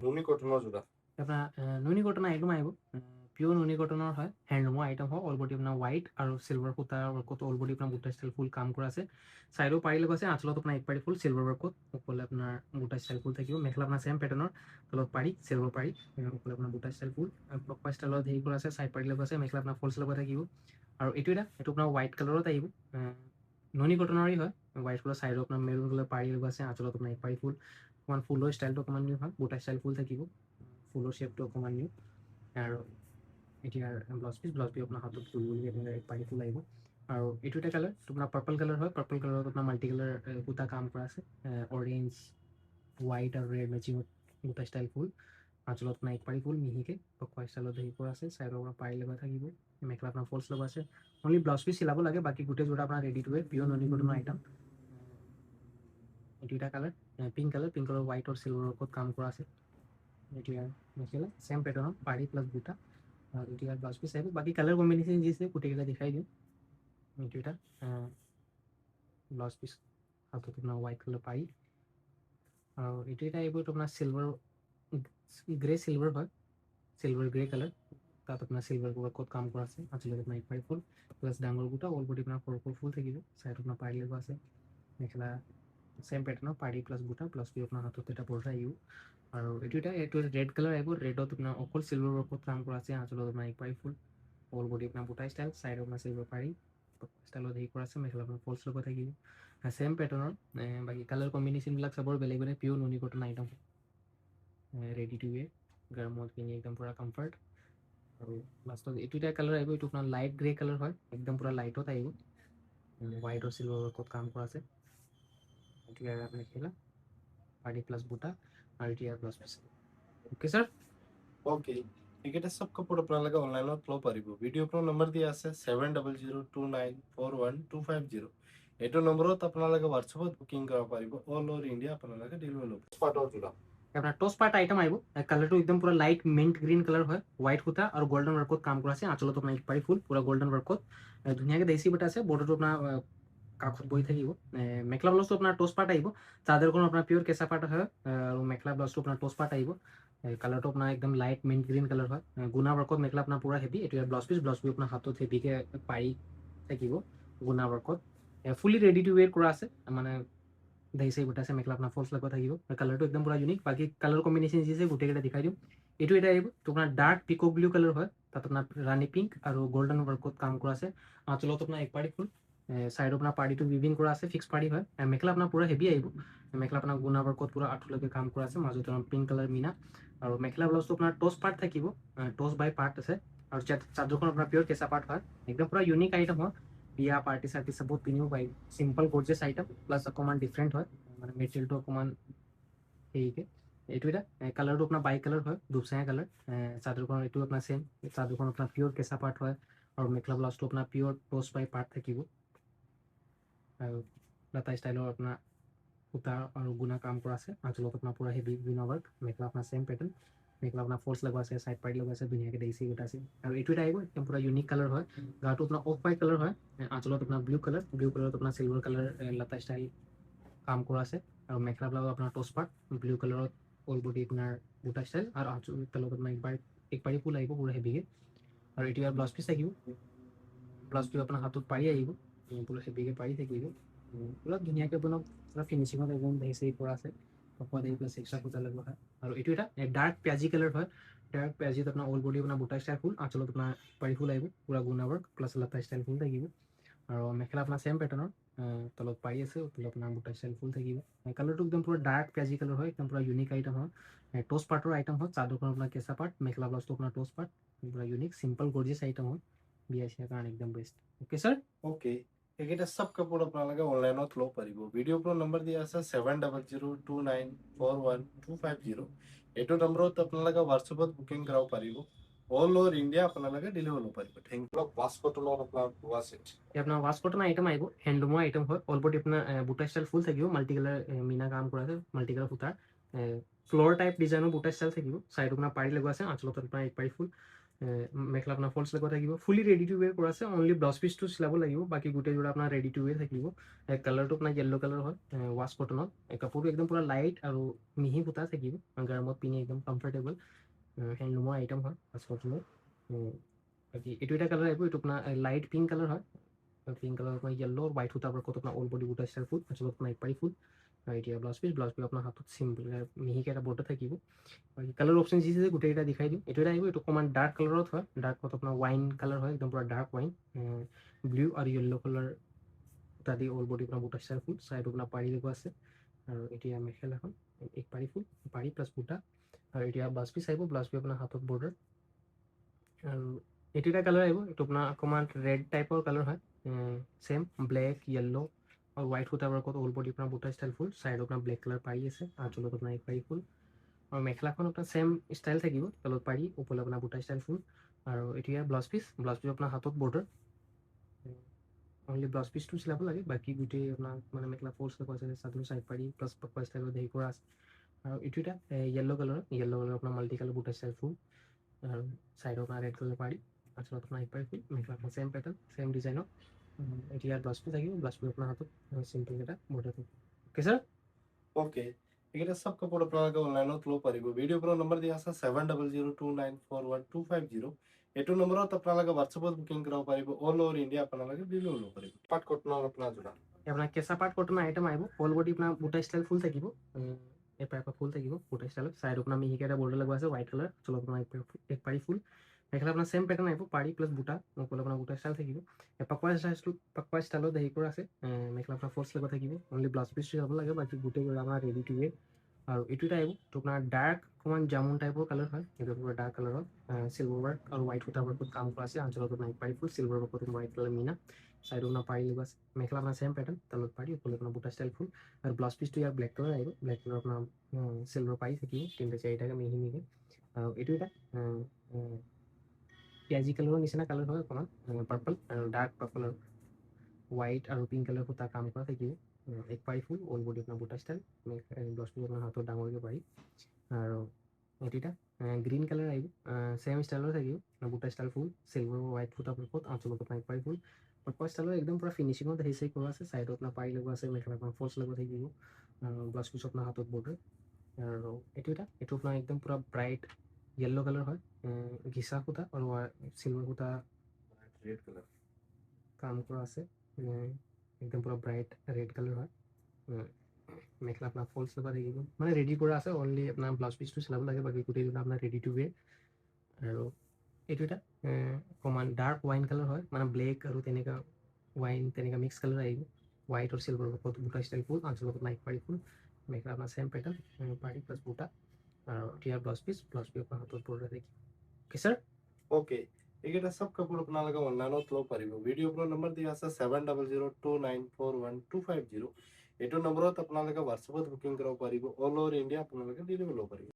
নুনি কটনৰ যোৰা আপোনাৰ নুনি কটন আইটেম আহিব পিঅ'ৰ নুনি কটনৰ হয় হেণ্ডলুমৰ আইটেম হয় অল বডি আপোনাৰ হোৱাইট আৰু চিলভাৰ সূতাৰ ৱৰ্কত অল বডি আপোনাৰ বুটা ষ্টাইল ফুল কাম কৰা আছে চাইডো পাৰি লগা আছে আঁচলত আপোনাৰ এক পাৰি ফুল চিলভাৰ ৱৰ্কত ওপৰলে আপোনাৰ বুটা ষ্টাইল ফুল থাকিব মেখেলা আপোনাৰ চেম পেটাৰ্ণৰ তলত পাৰি চিলভাৰ পাৰি ওপৰলে আপোনাৰ বুটা ষ্টাইল ফুল আৰু ক্লক ষ্টাইলত হেৰি কৰা আছে চাইড পাৰি লগা আছে মেখেলা আপোনাৰ ফলছ লগা থাকিব আৰু এইটো আপোনাৰ হোৱাইট কালাৰত আহিব নুনি কটনৰে হয় হোৱাইট কালাৰ চাইডত আপোনাৰ মেৰুন কালাৰ পাৰি লগা আছে আঁচলত আপোনাৰ এক পাৰি ফুল অকণমান ফুলৰ ষ্টাইলটো অকণমান নিউ হয় বুটা ষ্টাইল ফুল থাকিব ফুলৰ শ্বেপটো অকণমান নিউ আৰু এতিয়া ব্লাউজ পিচ আপোনাৰ হাতত ফুল বুলি আপোনাৰ এক পাৰি ফুল আহিব আৰু এইটো এটা কালাৰ আপোনাৰ পাৰ্পল কালাৰ হয় পাৰ্পল কালাৰত আপোনাৰ মাল্টি কালাৰ সূতা কাম কৰা আছে অৰেঞ্জ হোৱাইট আৰু ৰেড মেচিঙত বুটা ষ্টাইল ফুল আঁচলত আপোনাৰ এক পাৰি ফুল মিহিকে পকোৱা ষ্টাইলত হেৰি কৰা আছে চাইডৰ পৰা পাৰি লগা থাকিব মেখেলা আপোনাৰ ফলছ লগা আছে অনলি ব্লাউজ পিচ চিলাব লাগে বাকী গোটেই যোৰা আপোনাৰ ৰেডি টু ৱেৰ পিঅ'ৰ নুনি কটনৰ আইটেম এইটো এটা কালাৰ পিংক কালাৰ হোৱাইট আৰু চিলভাৰ ৱৰ্কত কাম কৰা আছে এইটো মেখেলা চেম পেটাৰ্ণত পাৰি প্লাছ বুটা আৰু এইটো ব্লাউজ পিচ আহিব বাকী কালাৰ কম্বিনেশ্যন যি আছে গোটেইকেইটা দেখাই দিওঁ এইটো এটা ব্লাউজ পিচ হাতত আপোনাৰ হোৱাইট কালাৰ পাৰি আৰু এইটো এটা আহিব এইটো আপোনাৰ চিলভাৰ গ্ৰে চিলভাৰ হয় চিলভাৰ গ্ৰে কালাৰ তাত আপোনাৰ চিলভাৰ ৱৰ্কত কাম কৰা আছে আচলতে আপোনাৰ এক পাৰি ফুল প্লাছ ডাঙৰ বুটা অল বডি আপোনাৰ সৰু সৰু ফুল থাকিব চাইডত আপোনাৰ পাৰি লগা আছে মেখেলা চেম পেটাৰ্ণৰ পাৰি প্লাছ বুটা প্লাছ আপোনাৰ হাতত এটা বৰ্ডাৰ আহিব আৰু এইটো ৰেড কালাৰ আহিব ৰেডত আপোনাৰ অকল চিলভাৰ ৱৰ্কত কাম কৰা আছে আঁচলত আপোনাৰ এক পাৰি ফুল অল বডি আপোনাৰ বুটা ষ্টাইল চাইডত আপোনাৰ চিলভাৰ পাৰি ষ্টাইলত হেৰি কৰা আছে মেখেলা আপোনাৰ ফলছ লগত থাকিব চেম পেটাৰ্ণৰ বাকী কালাৰ কম্বিনেশ্যনবিলাক চবৰ বেলেগ বেলেগ পিঅ'ৰ নুনি কটন আইটেম ৰেডি টু ৱেৰ গৰমত পিন্ধি একদম পূৰা কমফৰ্ট আৰু লাষ্টত এইটো এটা কালাৰ আহিব এইটো আপোনাৰ লাইট গ্ৰে কালাৰ হয় একদম পূৰা লাইটত আহিব হোৱাইট আৰু চিলভাৰ ৱৰ্কত কাম কৰা আছে এইটো মেখেলা পাৰি প্লাছ বুটা আৰু এতিয়া blouse piece okay sir okay এইকেইটা সব কাপোৰ আপোনালোকে অনলাইনত ল'ব পাৰিব ভিডিঅ' আপোনাৰ নম্বৰ দিয়া আছে 7002941250 এইটো নম্বৰত আপোনালোকে হোৱাটছএপত বুকিং কৰিব পাৰিব অল অভাৰ ইণ্ডিয়া আপোনালোকে ডেলিভাৰী ল'ব পাটৰ যোৰা আপোনাৰ টচ পাৰ্ট আইটেম আহিব কালাৰটো একদম পুৰা লাইট মিণ্ট গ্ৰীণ কালাৰ হয় হোৱাইট সূতা আৰু গল্ডেন ৱৰ্কত কাম কৰা আছে আঁচলত আপোনাৰ এক পাৰি ফুল পুৰা গল্ডেন ৱৰ্কত ধুনীয়াকৈ দেশী বুটা আছে বৰ্ডাৰটো আপোনাৰ কাষত বহি থাকিব মেখেলা ব্লাউজটো আপোনাৰ টচ পাৰ্ট আহিব চাদৰখন আপোনাৰ পিয়'ৰ কেঁচা পাৰ্ট হয় আৰু মেখেলা ব্লাউজটো আপোনাৰ টচ পাৰ্ট আহিব কালাৰটো আপোনাৰ একদম লাইট মিণ্ট গ্ৰীণ কালাৰ হয় গুণা ৱৰ্কত মেখেলা আপোনাৰ পুৰা হেভি এইটো ব্লাউজ পিচ আপোনাৰ হাতত হেভিকৈ পাৰি থাকিব গুণা ৱৰ্কত ফুলি ৰেডি টু ৱেৰ কৰা আছে মানে দহি চহি বুটা আছে মেখেলা আপোনাৰ ফলছ লগত থাকিব কালাৰটো একদম পুৰা ইউনিক বাকী কালাৰ কম্বিনেশ্যন যি আছে গোটেইকেইটা দেখাই দিওঁ এইটো এটা আহিব আপোনাৰ ডাৰ্ক পিকক ব্লু কালাৰ হয় তাত আপোনাৰ ৰাণী পিংক আৰু গল্ডেন ৱৰ্কত কাম কৰা আছে আঁচলত আপোনাৰ এক পাৰি ফুল চাইডত আপোনাৰ পাৰ্টিটো উইভিং কৰা আছে ফিক্স পাৰ্টি হয় মেখেলা আপোনাৰ পুৰা হেভি আহিব মেখেলা আপোনাৰ গুণা ৱৰ্কত পুৰা আঁঠুলৈকে কাম কৰা আছে মাজত পিংক কালাৰ মিনা আৰু মেখেলা ব্লাউজটো আপোনাৰ টচ পাৰ্ট থাকিব টচ বাই পাৰ্ট আছে আৰু চাদৰখন আপোনাৰ পিয়'ৰ কেঁচা পাৰ্ট হয় একদম পুৰা ইউনিক আইটেম হয় বিয়া পাৰ্টি চাৰ্টি চবত পিন্ধিব পাৰি চিম্পল গৰ্জিয়াছ আইটেম প্লাছ অকণমান ডিফাৰেণ্ট হয় মানে মেটেৰিয়েলটো অকণমান হেৰিকে এইটো এটা কালাৰটো আপোনাৰ বাই কালাৰ হয় দুপচাঙা কালাৰ চাদৰখন এইটো আপোনাৰ চেম চাদৰখন আপোনাৰ পিয়'ৰ কেঁচা পাৰ্ট হয় আৰু মেখেলা ব্লাউজটো আপোনাৰ পিয়'ৰ টচ বাই পাৰ্ট থাকিব আৰু লাটা ষ্টাইলৰ আপোনাৰ সূতা আৰু গুণা কাম কৰা আছে আঁচলত আপোনাৰ পুৰা হেভি গুণা ৱৰ্ক মেখেলা আপোনাৰ চেম পেটাৰ্ণ মেখেলা আপোনাৰ ফলছ লগা আছে চাইড পাৰ্টি লগা আছে ধুনীয়াকৈ দেশী গোটা আছে আৰু এইটো এটা আহিব একদম পুৰা ইউনিক কালাৰ হয় গাটো আপোনাৰ অফ হোৱাইট কালাৰ হয় আঁচলত আপোনাৰ ব্লু কালাৰত আপোনাৰ চিলভাৰ কালাৰ লাটা ষ্টাইল কাম কৰা আছে আৰু মেখেলা ব্লাউজ আপোনাৰ টচ পাৰ্ট ব্লু কালাৰত অল বডি আপোনাৰ বুটা ষ্টাইল আৰু তলত আপোনাৰ এক পাৰি ফুল আহিব পুৰা হেভিকে আৰু এইটো ইয়াৰ ব্লাউজ পিচ থাকিব ব্লাউজ পিচ আপোনাৰ হাতত পাৰি আহিব পুৰা হেভিকে পাৰি থাকিব পুৰা ধুনীয়াকৈ আপোনাক পুৰা ফিনিচিঙত একদম দহি চহি কৰা আছে পকোৱা দহি প্লাছ এক্সট্ৰা সূতা লগোৱা হয় আৰু এইটো এটা ডাৰ্ক পিয়াজি কালাৰ হয় ডাৰ্ক পিয়াজিত আপোনাৰ অল বডি আপোনাৰ বুটা ষ্টাইল ফুল আঁচলত আপোনাৰ পাৰি ফুল আহিব পুৰা গুণা ৱৰ্ক প্লাছ লাটা ষ্টাইল ফুল থাকিব আৰু মেখেলা আপোনাৰ চেম পেটাৰ্ণৰ তলত পাৰি আছে তলত আপোনাৰ বুটা ষ্টাইল ফুল থাকিব কালাৰটো একদম পুৰা ডাৰ্ক পিয়াজি কালাৰ হয় একদম পুৰা ইউনিক আইটেম হয় টচ পাৰ্টৰ আইটেম হয় চাদৰখন আপোনাৰ কেঁচা পাৰ্ট মেখেলা ব্লাউজটো আপোনাৰ টচ পাৰ্ট পুৰা ইউনিক চিম্পল গৰ্জিয়াছ আইটেম হয় বিয়া চিয়াৰ কাৰণে একদম বেষ্ট অ'কে ছাৰ ওকে এইকেইটা সব কাপোৰ আপোনালোকে অনলাইনত ল'ব পাৰিব ভিডিঅ' আপোনাৰ নম্বৰ দিয়া আছে 7002941250 এইটো নম্বৰত আপোনালোকে হোৱাটছএপত বুকিং কৰিব পাৰিব অল অভাৰ ইণ্ডিয়া আপোনালোকে ডেলিভাৰী ল'ব পাৰিব থেংক ইউ ৱাছ কটনৰ আপোনাৰ ৱাছ ইট আপোনাৰ ৱাছ কটন আইটেম আহিব হেণ্ডলুমৰ আইটেম হয় অল বডি আপোনাৰ বুটা ষ্টাইল ফুল থাকিব মাল্টি কালাৰ মিনা কাম কৰা আছে মাল্টি কালাৰ সূতাৰ ফ্ল'ৰ টাইপ ডিজাইনৰ বুটা ষ্টাইল থাকিব চাইড আপোনাৰ পাৰি লগোৱা আছে আঁচলত আপোনাৰ এক পাৰি ফুল মেখেলা আপোনাৰ ফল্ছ লগোৱা থাকিব ফুলি ৰেডি টু ৱেৰ কৰা আছে অনলি ব্লাউজ পিচটো চিলাব লাগিব বাকী গোটেই যোৰা আপোনাৰ ৰেডি টু ৱেৰ থাকিব কালাৰটো আপোনাৰ য়েল্ল' কালাৰ হয় ৱাছ কটনত কাপোৰটো একদম পূৰা লাইট আৰু মিহি সূতা থাকিব গৰমত পিন্ধি একদম কমফৰ্টেবল হেণ্ডলুমৰ আইটেম হয় ৱাছ কটনৰ বাকী এইটো এটা কালাৰ আহিব এইটো আপোনাৰ লাইট পিংক কালাৰ হয় পিংক কালাৰ আপোনাৰ য়েল্ল' হোৱাইট সূতাৰ ওপৰত আপোনাৰ অল বডি বুটা ষ্টাইল ফুল আচলত আপোনাৰ একপাৰি ফুল এতিয়া ব্লাউজ পিচ আপোনাৰ হাতত চিম্পল মিহিকৈ এটা বৰ্ডাৰ থাকিব বাকী কালাৰ অপশ্যন যি আছে গোটেইকেইটা দেখাই দিম এইটো এটা আহিব এইটো অকণমান ডাৰ্ক কালাৰত হয় ডাৰ্কত আপোনাৰ ৱাইন কালাৰ হয় একদম পূৰা ডাৰ্ক ৱাইন ব্লু আৰু য়েল্ল' কালাৰ সূতা দি অল বডি আপোনাৰ বুটা ষ্টাইল ফুল চাইড আপোনাৰ পাৰি লগোৱা আছে আৰু এতিয়া মেখেলাখন এক পাৰি ফুল পাৰি প্লাছ বুটা আৰু এতিয়া ব্লাউজ পিচ আহিব ব্লাউজ পিচ আপোনাৰ হাতত বৰ্ডাৰ আৰু এইটো এটা কালাৰ আহিব এইটো আপোনাৰ অকণমান ৰেড টাইপৰ কালাৰ হয় চেম ব্লেক য়েল্ল' আৰু হোৱাইট সূতাৰ ওপৰত অল বডি আপোনাৰ বুটা ষ্টাইল ফুল চাইডত আপোনাৰ ব্লেক কালাৰ পাৰি আছে আঁচলত আপোনাৰ এক পাৰি ফুল আৰু মেখেলাখন আপোনাৰ চেম ষ্টাইল থাকিব তলত পাৰি ওপৰলৈ আপোনাৰ বুটা ষ্টাইল ফুল আৰু এতিয়া ব্লাউজ পিচ আপোনাৰ হাতত বৰ্ডাৰ অনলি ব্লাউজ পিচটো চিলাব লাগে বাকী গোটেই আপোনাৰ মানে মেখেলা ফল্ছ লগোৱা আছে চাদৰ চাইড পাৰি প্লাছ পকোৱা ষ্টাইলত হেৰি কৰা আছে আৰু এইটো এটা য়েল্ল' কালাৰ আপোনাৰ মাল্টি কালাৰ বুটা ষ্টাইল ফুল আৰু চাইডৰ আপোনাৰ ৰেড কালাৰ পাৰি আঁচলত আপোনাৰ এক পাৰি ফুল মেখেলাখন চেম পেটাৰ্ণ চেম ডিজাইনৰ এতিয়া ব্লাউজ পিচ থাকিব ব্লাউজ পিচ আপোনাৰ হাতত চিম্পল এটা বৰ্ডাৰ থাকিব অ'কে ছাৰ ओके এইকেইটা সব কাপোৰ আপোনালোকে অনলাইনত ল'ব পাৰিব ভিডিঅ' ওপৰত নম্বৰ দিয়া আছে 7002941250 এইটো নম্বৰত আপোনালোকে হোৱাটছএপত বুকিং কৰিব পাৰিব অল অভাৰ ইণ্ডিয়া আপোনালোকে ডেলিভাৰী ল'ব পাৰিব পাট কটনৰ আপোনাৰ যোৰা আপোনাৰ কেঁচা পাট কটনৰ আইটেম আহিব অল বডি আপোনাৰ বুটা ষ্টাইল ফুল থাকিব এই পাইপৰ ফুল থাকিব বুটা ষ্টাইলত চাইড আপোনাৰ মিহিকৈ এটা বৰ্ডাৰ লগোৱা আছে হোৱাইট কালাৰ চলত আপোনাৰ এক পাৰি ফুল মেখেলা আপোনাৰ চেম পেটাৰ্ণ আহিব পাৰি প্লাছ বুটা ওপৰত আপোনাৰ বুটা ষ্টাইল থাকিব পাকোৱা ষ্টাইলত হেৰি কৰা আছে মেখেলা আপোনাৰ ফল্ছ লগোৱা থাকিব অনলি ব্লাউজ পিচ যাব লাগে বাকী গোটেই আপোনাৰ ৰেডি টু ৱেৰ আৰু এইটো এটা আহিব তো আপোনাৰ ডাৰ্ক অকণমান জামুন টাইপৰ কালাৰ হয় এইটো আপোনাৰ ডাৰ্ক কালাৰত চিলভাৰ ৱাৰ্ক আৰু হোৱাইট সূতাৰ ওপৰত কাম কৰা আছে আঞ্চলত আপোনাৰ এক পাৰি ফুল চিলভাৰ ওপৰত হোৱাইট কালাৰ মিনা চাইড আপোনাৰ পাৰি লগোৱা আছে মেখেলা আপোনাৰ চেম পেটাৰ্ণ তলত পাৰি ওপৰত আপোনাৰ বুটা ষ্টাইল ফুল আৰু ব্লাউজ পিচটো ইয়াৰ ব্লেক কালাৰ আহিব ব্লেক কালাৰ আপোনাৰ চিলভাৰ পাৰি থাকিব তিনিটা চাৰিটাকৈ মিহি মিহি আৰু এইটো এটা পিয়াজি কালাৰৰ নিচিনা কালাৰ হয় অকণমান পাৰ্পল আৰু ডাৰ্ক পাৰ্পল আৰু হোৱাইট আৰু পিংক কালাৰ সূতা কাম কৰা থাকিব এক পাৰি ফুল অল বডি আপোনাৰ বুটা ষ্টাইল ব্লাউজ পিচ আপোনাৰ হাতত ডাঙৰকৈ পাৰি আৰু এইটো এটা গ্ৰীণ কালাৰ আহিব চেম ষ্টাইলৰ থাকিব বুটা ষ্টাইল ফুল চিলভাৰ হোৱাইট সূতাৰ ওপৰত আঁচলত আপোনাৰ এক পাৰি ফুল পাৰ্পল ষ্টাইলৰ একদম পূৰা ফিনিচিঙত হেৰি চেৰি কৰা আছে চাইডত আপোনাৰ পাৰি লগোৱা আছে মেখেলা আপোনাৰ ফল্ছ লগোৱা থাকিব আৰু ব্লাউজ পিচ আপোনাৰ হাতত বৰ্ডাৰ আৰু এইটো আপোনাৰ একদম পূৰা ব্ৰাইট য়েল্ল' কালাৰ হয় ঘিচা সূতা আৰু চিলভাৰ সূতা ৰেড কালাৰ কাম কৰা আছে একদম পূৰা ব্ৰাইট ৰেড কালাৰ হয় মেখেলা আপোনাৰ ফল্ছ লগা থাকিব মানে ৰেডি কৰা আছে অনলি আপোনাৰ ব্লাউজ পিচটো চিলাব লাগে বাকী গোটেইটো আপোনাৰ ৰেডি টু ৱেৰ আৰু এইটো এটা অকণমান ডাৰ্ক ৱাইন কালাৰ হয় মানে ব্লেক আৰু তেনেকুৱা ৱাইন তেনেকুৱা মিক্স কালাৰ আহিব হোৱাইট আৰু চিলভাৰ ওপৰত বুটা ষ্টাইল ফুল আঁচলত আপোনাৰ এক পাৰি ফুল মেখেলা আপোনাৰ চেম পেটাৰ্ণ পাৰি প্লাছ বুটা আৰু এতিয়া ব্লাউজ পিচ আপোনাৰ হাতত বৰ্ডাৰ থাকিব অ'কে ছাৰ ओके এইকেইটা সব কাপোৰ আপোনালোকে অনলাইনত ল'ব পাৰিব ভিডিঅ' ওপৰত নম্বৰ দিয়া আছে 7002941250 এইটো নম্বৰত আপোনালোকে হোৱাটছএপত বুকিং কৰিব পাৰিব অল অভাৰ ইণ্ডিয়া আপোনালোকে ডেলিভাৰী ল'ব পাৰিব